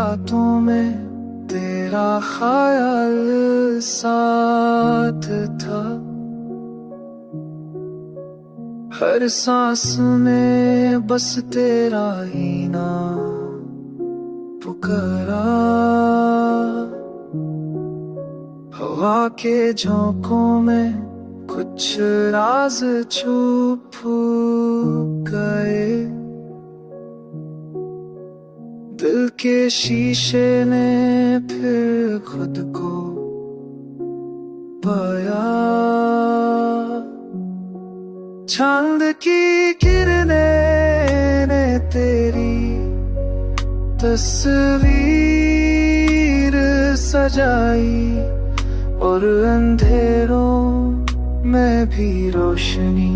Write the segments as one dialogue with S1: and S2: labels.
S1: रातों में तेरा ख्याल साथ था, हर सांस में बस तेरा ही नाम पुकारा। हवा के झोंकों में कुछ राज छुप गए, दिल के शीशे ने फिर खुद को पाया। चांद की किरणें ने तेरी तस्वीर सजाई, और अंधेरों में भी रोशनी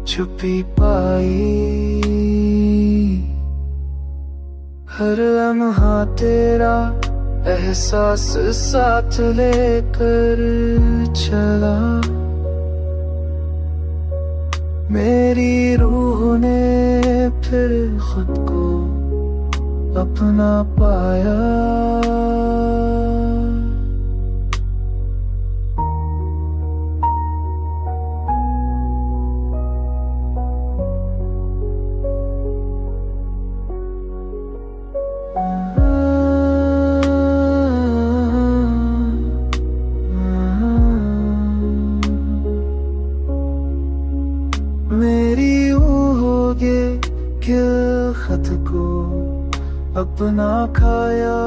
S1: छुपी पाई। हर लम्हा तेरा एहसास साथ लेकर चला, मेरी रूह ने फिर खुद को अपना पाया। मेरी होगे कि खत को अपना खाया,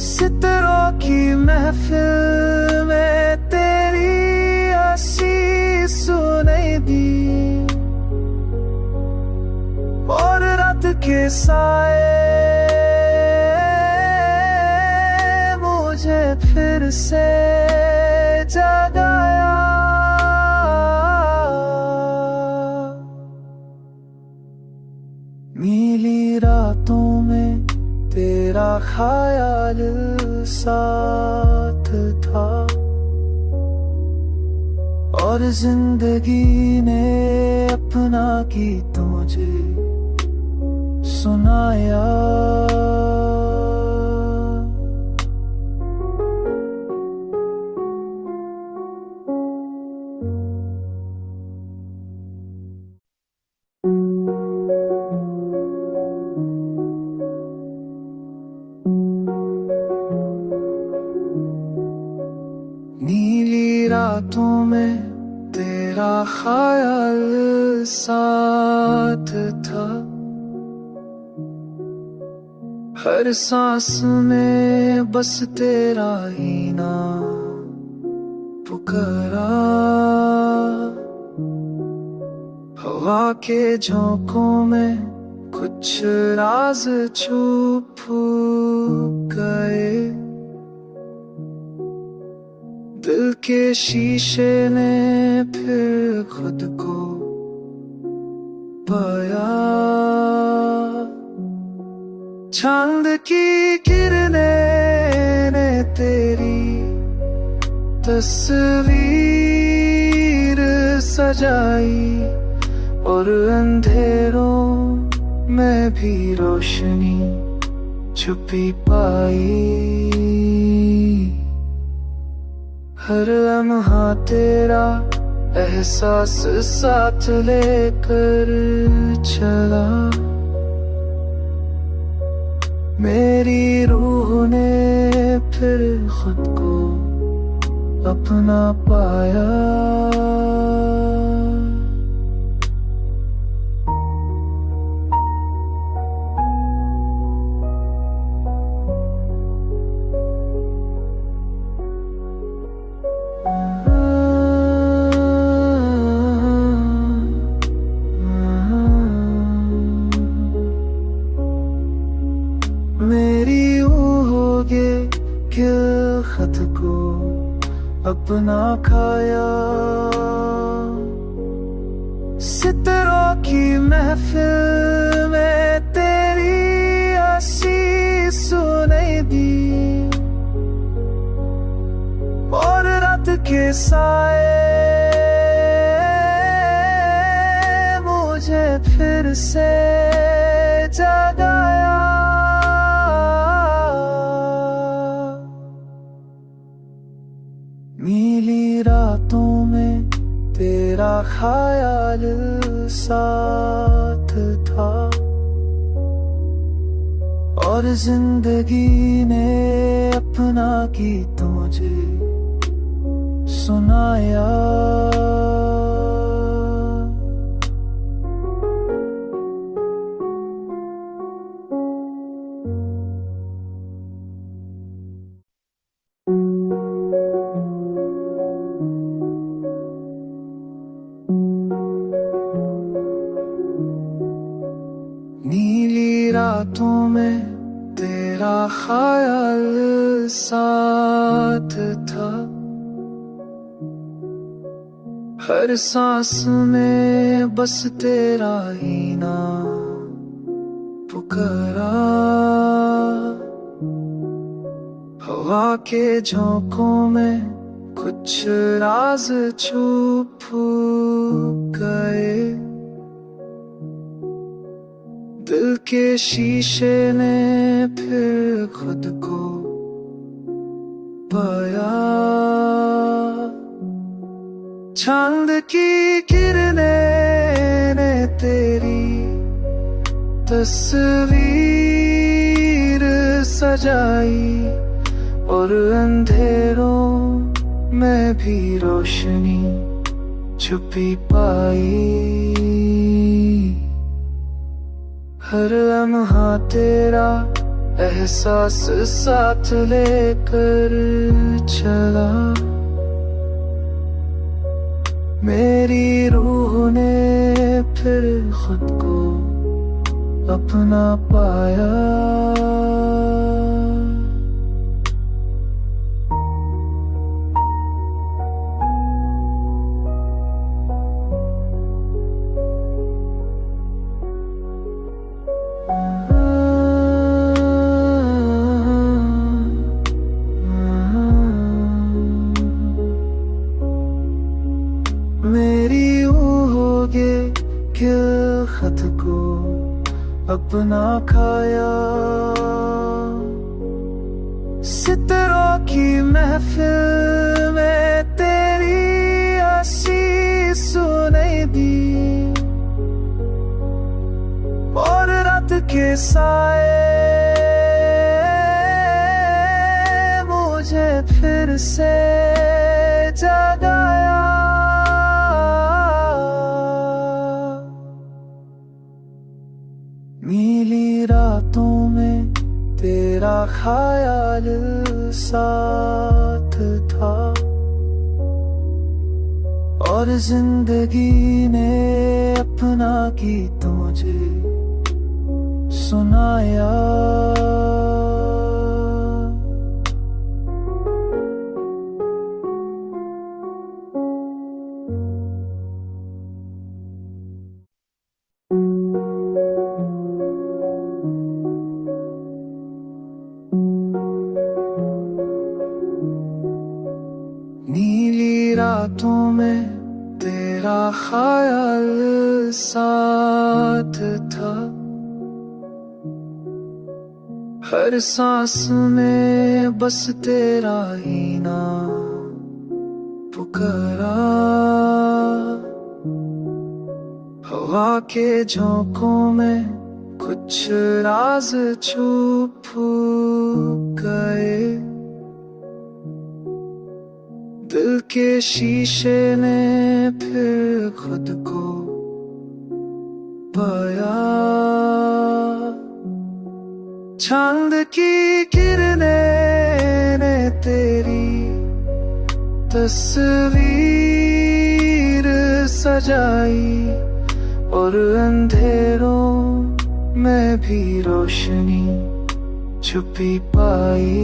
S1: सितारों की महफिल में तेरी आशीष सुनाई दी, और रात के साए मुझे फिर से जगाया। नीली रातों में तेरा ख्याल साथ था, और जिंदगी ने अपना गीत मुझे सुनाया। नीली रातों में तेरा ख्याल साथ था, हर सांस में बस तेरा ही नाम पुकारा। हवा के झोंकों में कुछ राज छुप गए, दिल के शीशे ने फिर खुद को पाया। चांद की किरणें ने तेरी तस्वीर सजाई, और अंधेरों में भी रोशनी छुपी पाई। हर लम्हा तेरा एहसास साथ लेकर चला, मेरी रूह ने फिर खुद को अपना पाया। मेरी होगे कि खत को अपना खाया, सितारों की महफिल में तेरी आशीष सुनाई दी, और रात के साए मुझे फिर से जगाया। रातों में तेरा ख्याल साथ था, और जिंदगी ने अपना गीत मुझे सुनाया। नीली रातों में तेरा ख्याल साथ था, हर सांस में बस तेरा ही नाम पुकारा। हवा के झोंकों में कुछ राज छुप गए, दिल के शीशे ने फिर खुद को पाया। चांद की किरणें ने तेरी तस्वीर सजाई, और अंधेरों में भी रोशनी छुपी पाई। हर लम्हा तेरा एहसास साथ लेकर चला, मेरी रूह ने फिर खुद को अपना पाया। मेरी होगे किल खत को अपना खाया, सितारों की महफिल में तेरी आशीष सुनाई दी, और रात के साए मुझे फिर से जगाया। नीली रातों में तेरा ख्याल साथ था, और जिंदगी ने अपना गीत मुझे सुनाया। नीली रातों में तेरा ख्याल साथ था, हर सांस में बस तेरा ही नाम पुकारा। हवा के झोंकों में कुछ राज छुप गए, दिल के शीशे ने फिर खुद को पाया। चांद की किरणें ने तेरी तस्वीर सजाई, और अंधेरों में भी रोशनी छुपी पाई।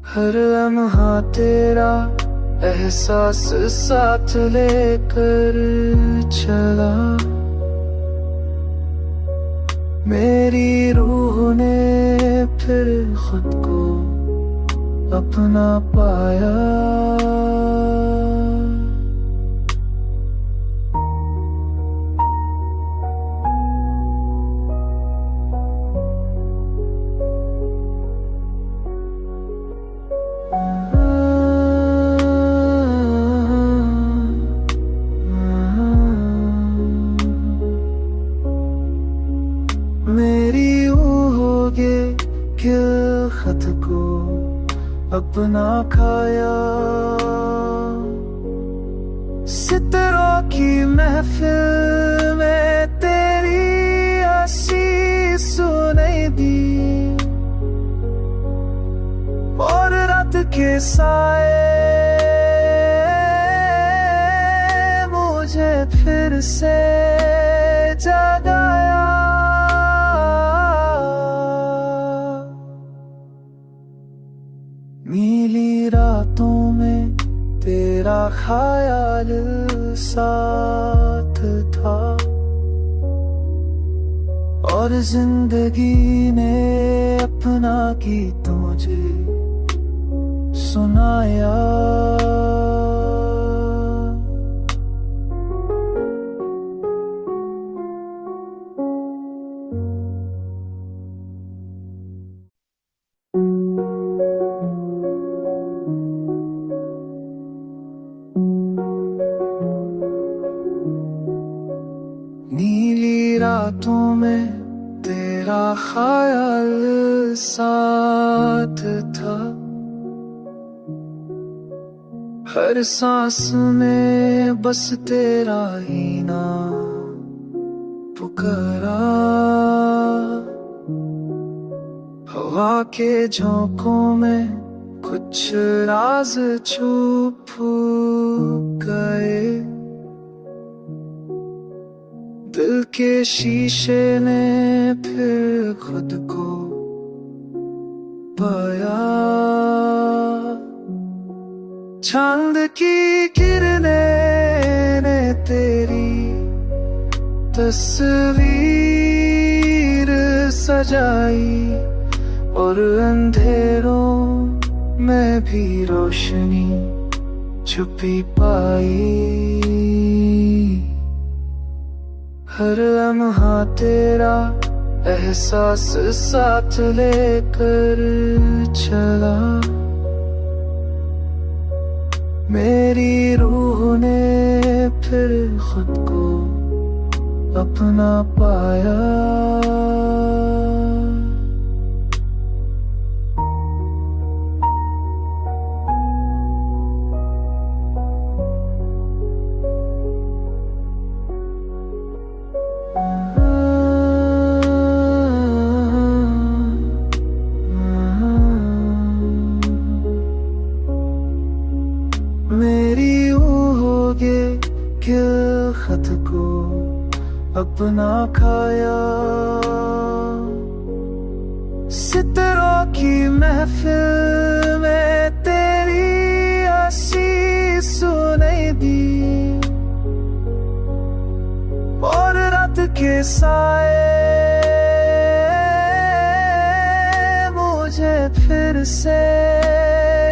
S1: हर लम्हा तेरा एहसास साथ लेकर चला, मेरी रूह ने फिर खुद को अपना पाया। खिलखत को अपना खाया। सितारों की महफिल में तेरी आशीष सुनाई दी, और रात के साए मुझे फिर से जगाया। नीली रातों में तेरा ख्याल साथ था, और जिंदगी ने अपना गीत मुझे सुनाया। नीली रातों में तेरा ख्याल साथ था, हर सांस में बस तेरा ही नाम पुकारा। हवा के झोंकों में कुछ राज छुप गए, दिल के शीशे ने फिर खुद को पाया। चांद की किरणें ने तेरी तस्वीर सजाई, और अंधेरों में भी रोशनी छुपी पाई। हर लम्हा तेरा एहसास साथ लेकर चला, मेरी रूह ने फिर खुद को अपना पाया। मेरी होगे खिलखत को अपना खाया। सितारों की महफिल में तेरी आशीष सुनाई दी, और रात के साए मुझे फिर से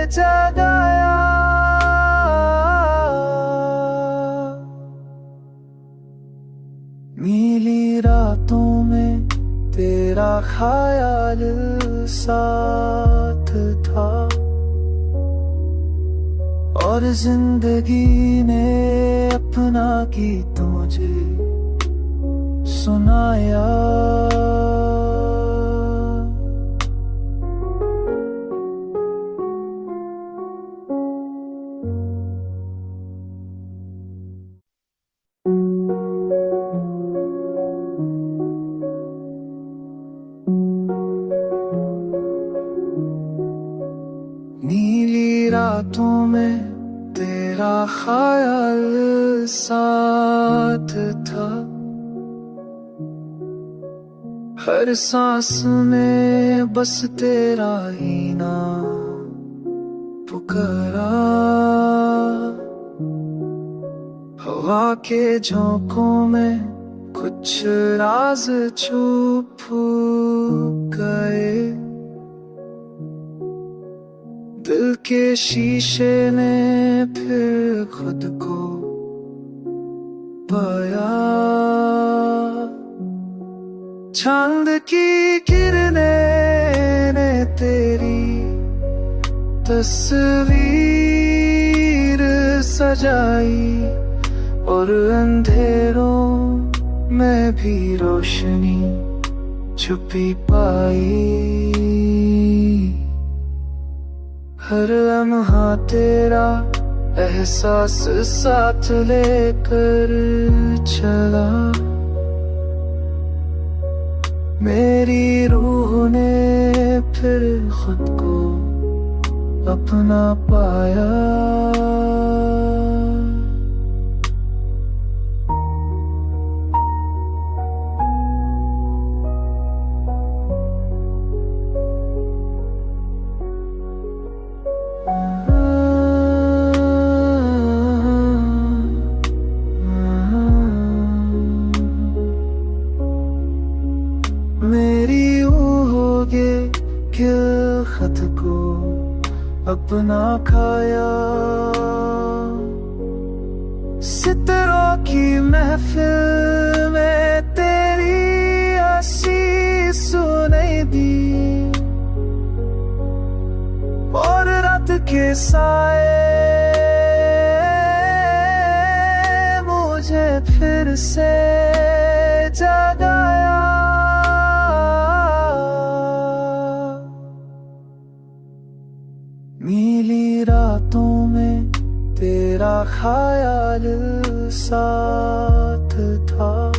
S1: जगाया। नीली रातों में तेरा ख्याल साथ था, और जिंदगी ने अपना गीत मुझे सुनाया। नीली रातों में तेरा ख्याल साथ था, हर सांस में बस तेरा ही नाम पुकारा। हवा के झोंकों में कुछ राज छुप गए, दिल के शीशे ने फिर खुद को पाया। चांद की किरणें ने तेरी तस्वीर सजाई, और अंधेरों में भी रोशनी छुपी पाई। हर लम्हा तेरा एहसास साथ लेकर चला। मेरी रूह ने फिर खुद को अपना पाया। मेरी होगे खिल खत को अपना खाया। सितारों की महफिल में तेरी आशीष सुनाई दी। और रात के साए मुझे फिर से जगाया। नीली रातों में तेरा ख्याल साथ था।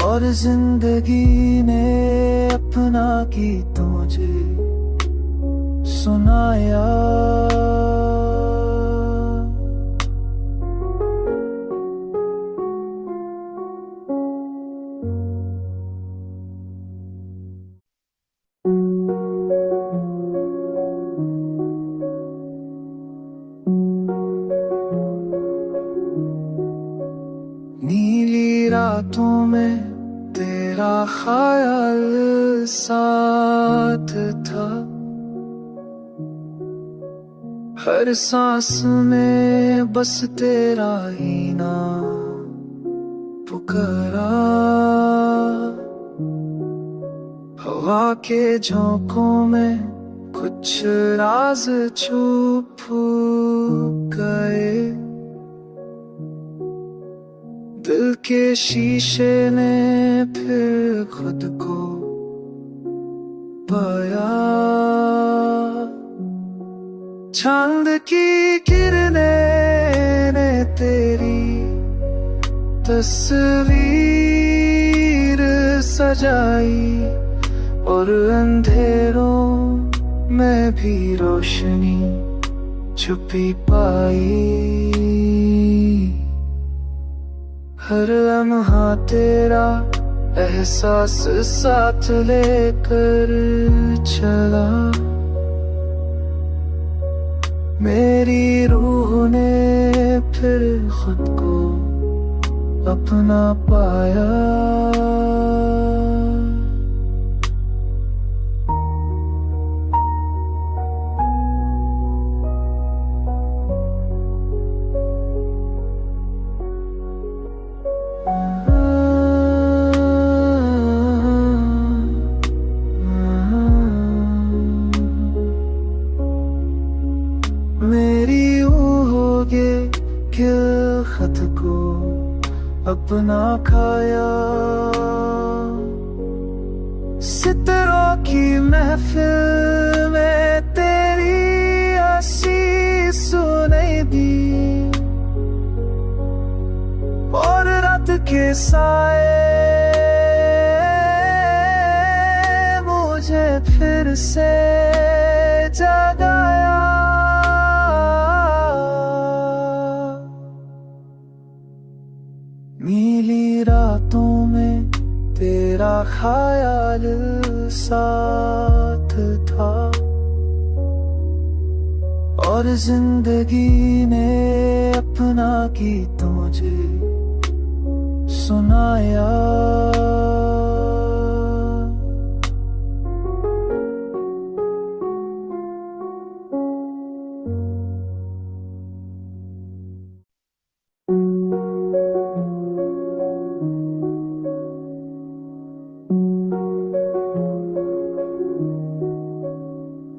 S1: और जिंदगी ने अपना गीत मुझे सुनाया। नीली रातों में तेरा ख्याल साथ था। हर सांस में बस तेरा ही नाम पुकारा। हवा के झोंकों में कुछ राज छुप गए। दिल के शीशे ने फिर खुद को पाया। चांद की किरणें ने तेरी तस्वीर सजाई। और अंधेरों में भी रोशनी छुपी पाई। हर लम्हा तेरा एहसास साथ लेकर चला। मेरी रूह ने फिर खुद को अपना पाया। मेरी होगे खिल खत को अपना खाया। सितारों की महफिल में तेरी आशीष सुनाई दी। और रात के साए मुझे फिर से जगाया। नीली रातों में तेरा ख्याल साथ था। और जिंदगी ने अपना गीत मुझे सुनाया।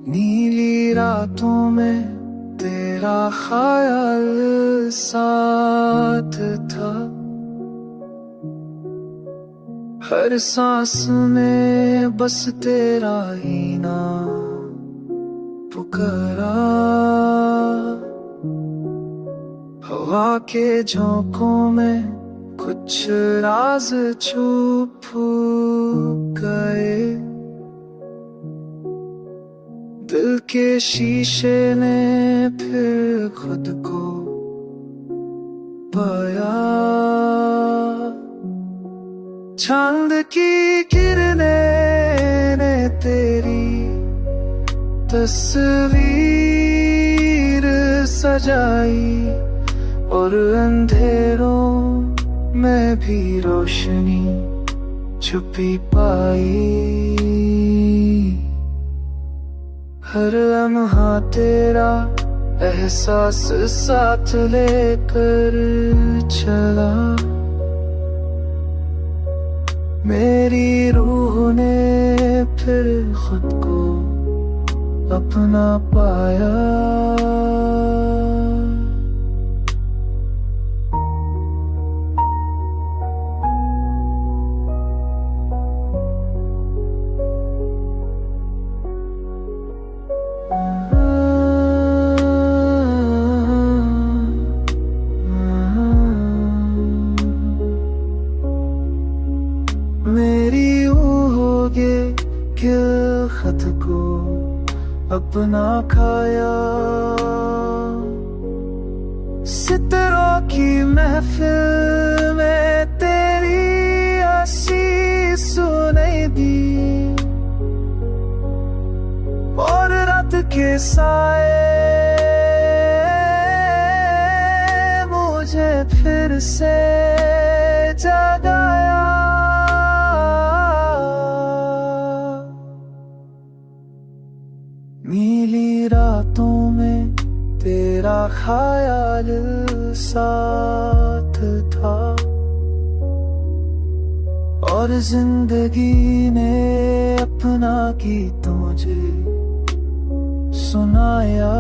S1: नीली रातों में तेरा ख्याल साथ था। हर सांस में बस तेरा ही नाम पुकारा। हवा के झोंकों में कुछ राज छुप गए। दिल के शीशे ने फिर खुद को पाया। चांद की किरणें ने तेरी तस्वीर सजाई, और अंधेरों में भी रोशनी छुपी पाई। हर लम्हा तेरा एहसास साथ लेकर चला। मेरी रूह ने फिर खुद को अपना पाया। मेरी होगे किल खत को अपना खाया। सितारों की महफिल में तेरी आशीष सुनाई दी, और रात के साए मुझे फिर से जगाया। नीली रातों में तेरा ख्याल साथ था, और जिंदगी ने अपना गीत मुझे सुनाया।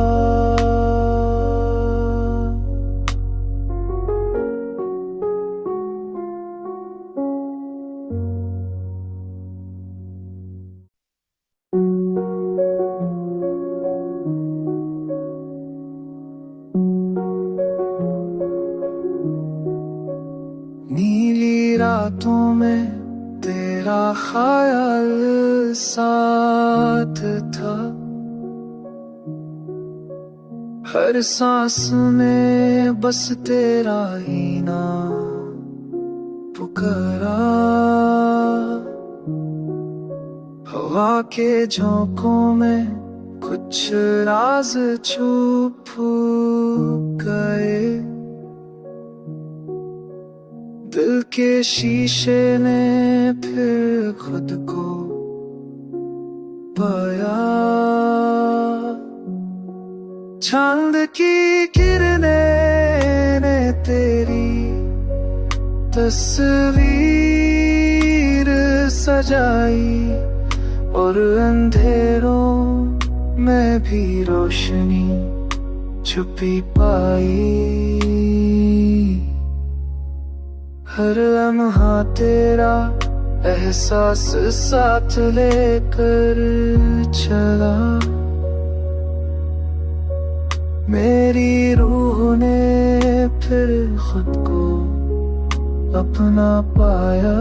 S1: नीली रातों में तेरा ख्याल साथ था, हर सांस में बस तेरा ही नाम पुकारा। हवा के झोंकों में कुछ राज छुप गए। दिल के शीशे ने फिर खुद को पाया। चांद की किरणें ने तेरी तस्वीर सजाई, और अंधेरों में भी रोशनी छुपी पाई। हर लम्हा तेरा एहसास साथ लेकर चला। मेरी रूह ने फिर खुद को अपना पाया।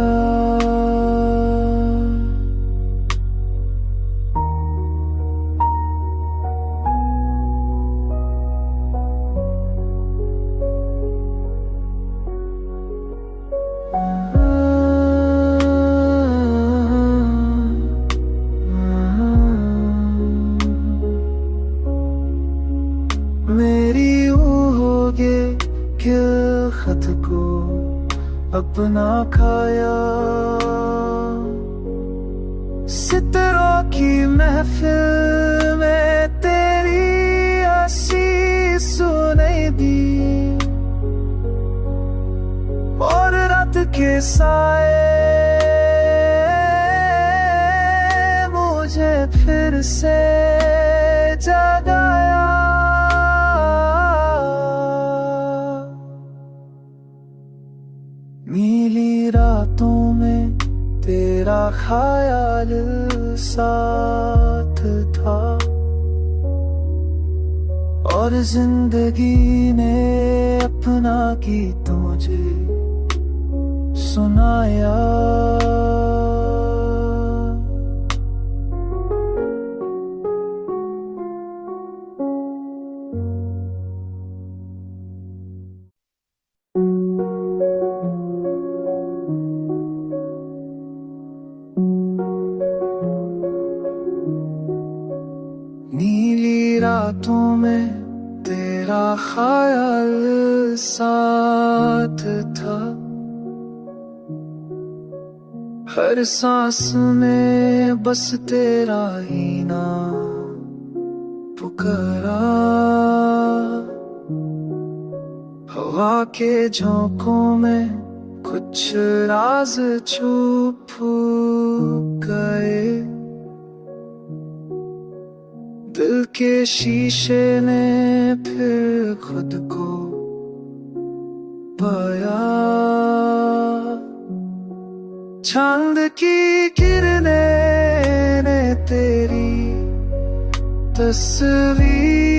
S1: मेरी होगे किल खत को अपना खाया। सितारों की महफिल में तेरी आशीष सुनाई दी, और रात के साए मुझे फिर से जगाया। नीली रातों में तेरा ख्याल साथ था, और जिंदगी ने अपना गीत मुझे सुनाया। नीली रातों में तेरा ख्याल साथ था, हर सांस में बस तेरा ही नाम पुकारा। हवा के झोंकों में कुछ राज छुप गए, दिल के शीशे ने फिर खुद को पाया। चांद की किरणें ने तेरी तस्वीर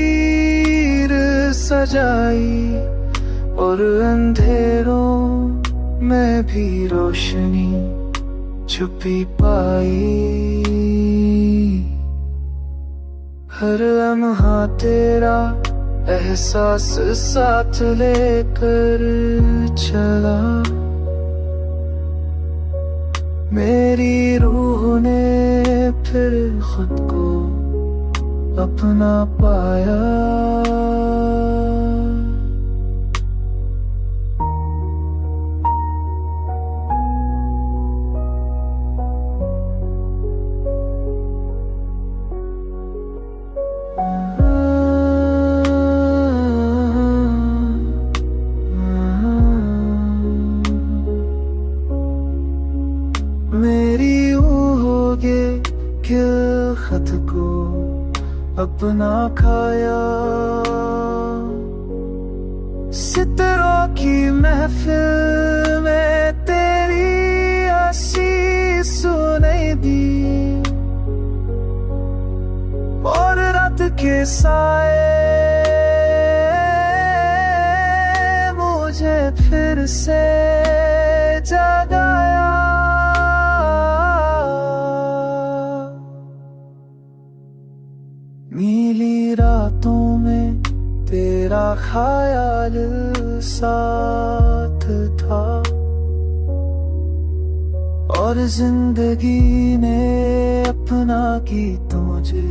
S1: सजाई, और अंधेरों में भी रोशनी छुपी पाई। हर लम्हा तेरा एहसास साथ लेकर चला, मेरी रूह ने फिर खुद को अपना पाया। मेरी होगे खिलखत को अपना खाया, सितारों की महफिल में तेरी आशीष सुनाई दी, और रात के साए मुझे फिर से जगाया। नीली रातों में तेरा ख्याल साथ था, और जिंदगी ने अपना गीत मुझे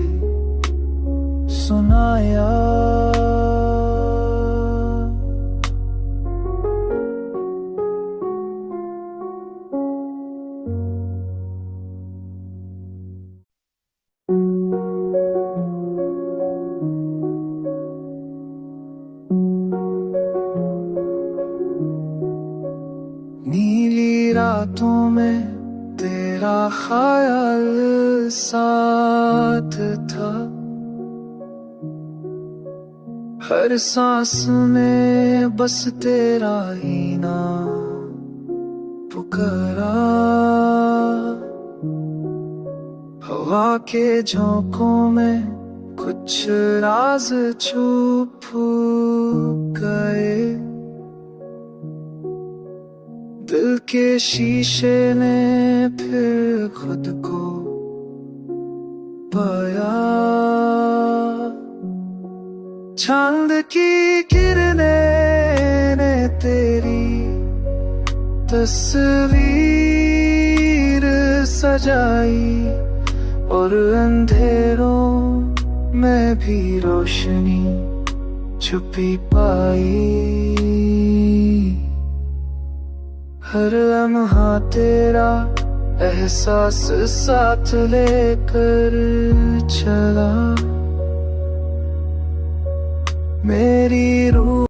S1: सुनाया। नीली रातों में तेरा ख्याल साथ था, हर सांस में बस तेरा ही नाम पुकारा। हवा के झोंकों में कुछ राज छुप गए, दिल के शीशे ने फिर खुद को पाया। चांद की किरणें ने तेरी तस्वीर सजाई, और अंधेरों में भी रोशनी छुपी पाई। हर लम्हा तेरा एहसास साथ लेकर चला, मेरी रूह